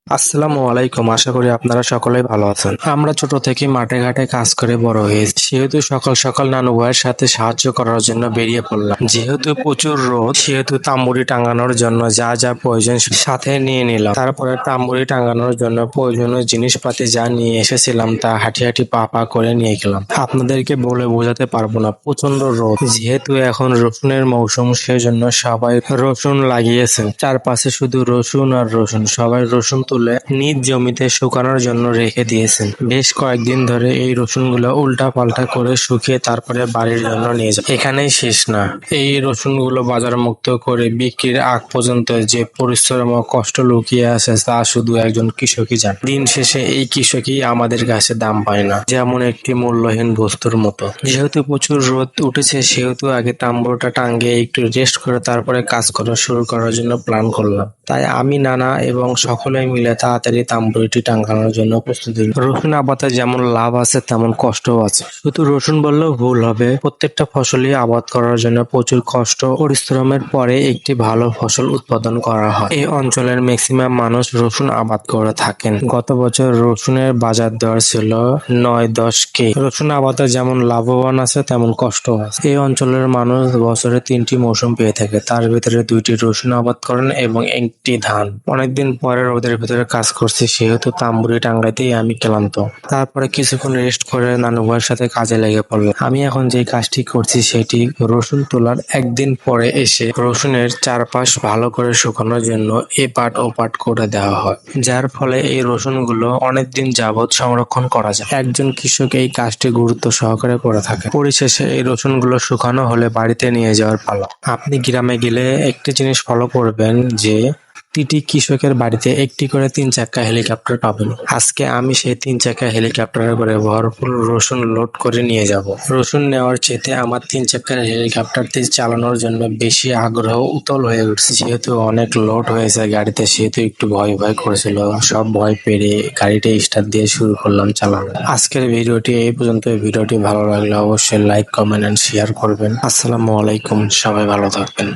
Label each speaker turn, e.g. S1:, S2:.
S1: আসসালামু আলাইকুম। আশা করি আপনারা সকলেই ভালো আছেন। আমরা ছোট থেকে মাঠে ঘাটে কাজ করে বড় হয়েছি, সেহেতু সকাল সকাল নানু ভাইয়ের সাথে সাহায্য করার জন্য বেরিয়ে পড়লাম। যেহেতু প্রচুর রোদ, সেহেতু তাম্বুরি টাঙানোর জন্য যা যা প্রয়োজন সাথে নিয়ে নিলাম। তারপরে তাম্বুরি টাঙানোর জন্য প্রয়োজনীয় জিনিসপাতি যা নিয়ে এসেছিলাম তা হাঁটি হাঁটি পা পা করে নিয়ে গেলাম। আপনাদেরকে বলে বোঝাতে পারবো না, প্রচন্ড রোদ। যেহেতু এখন রসুনের মৌসুম, সেজন্য সবাই রসুন লাগিয়েছেন। চারপাশে শুধু রসুন আর রসুন। সবাই রসুন তুলে নিজ জমিতে শুকানোর জন্য রেখে দিয়েছেন। বেশ কয়েকদিন ধরে এই রসুনগুলো উল্টা পাল্টা করে শুকিয়ে তারপরে বাড়ির জন্য নিয়ে যায়। এখানেই শেষ না, এই রসুনগুলো বাজার মুক্ত করে বিক্রির আগ পর্যন্ত যে পরিশ্রম ও কষ্ট লুকিয়ে আছে তা শুধু একজন কৃষকই জানে। দিন শেষে এই কৃষকই আমাদের কাছে দাম পায় না, যেমন একটি মূল্যহীন বস্তুর মতো। যেহেতু প্রচুর রোদ উঠেছে, সেহেতু আগে তাম্বুরটা টাঙ্গিয়ে একটু রেস্ট করে তারপরে কাজ করা শুরু করার জন্য প্ল্যান করলাম। তাই আমি, নানা এবং সকলে মিলে তাড়াতাড়ি তাম্বুরিটি টাঙ্গানোর জন্য প্রস্তুতি নিই। রসুন আবাদে যেমন লাভ আছে তেমন কষ্টও আছে। শুধু রসুন বললেও ভুল হবে, প্রত্যেকটা ফসলই আবাদ করার জন্য প্রচুর কষ্ট পরিশ্রমের পরে একটি ভালো ফসল উৎপাদন করা হয়। এই অঞ্চলের ম্যাক্সিমাম মানুষ রসুন আবাদ করে থাকেন। গত বছর রসুনের বাজার দর ছিল 9-10 কে। রসুন আবাদে যেমন লাভবান আছে তেমন কষ্ট আছে। এই অঞ্চলের মানুষ বছরে 3টি মৌসুম পেয়ে থাকে, তার ভিতরে 2টি রসুন আবাদ করেন এবং একটি ধান। অনেকদিন পরে রোদের ভিতরে কাজ করছি, সেহেতু তাম্বুরি টাঙ্গাইতেই আমি ক্লান্ত। তারপরে কিছুক্ষণ রেস্ট করে নানু ভাইয়ের সাথে কাজে লেগে পড়লাম। আমি এখন যে কাজটি করছি সেটি রসুন তোলার একদিন পরে এসে রসুনের চারপাশ ভালো করে শুকানোর জন্য এপাট ওপাট করে দেওয়া হয়, যার ফলে এই রসুনগুলো অনেকদিন যাবৎ সংরক্ষণ করা যায়। একজন কৃষক এই কাজটি গুরুত্ব সহকারে করে থাকে। পরিশেষে এই রসুনগুলো শুকানো হলে বাড়িতে নিয়ে যাওয়ার পালা। আপনি গ্রামে গেলে একটি জিনিস ফলো করবেন যে প্রতিটি কৃষকের বাড়িতে একটি করে 3 চাকা হেলিকপ্টার পাবেন। আজকে আমি সেই 3 চাকা হেলিকপ্টারে করে ভরপুর রসুন লোড করে নিয়ে যাব। রসুন নেওয়ার চেয়ে আমার 3 চাকার হেলিকপ্টারটি চালানোর জন্য বেশি আগ্রহ উতল হয়ে উঠছে। যেহেতু অনেক লোড হয়েছে গাড়িতে, সেহেতু একটু ভয় ভয় করেছিল। সব ভয় পেরিয়ে গাড়িটা স্টার্ট দিয়ে শুরু করলাম চালানো। আজকের ভিডিওটি এই পর্যন্ত। ভিডিওটি ভালো লাগলে অবশ্যই লাইক, কমেন্ট এন্ড শেয়ার করবেন। আসসালামু আলাইকুম, সবাই ভালো থাকবেন।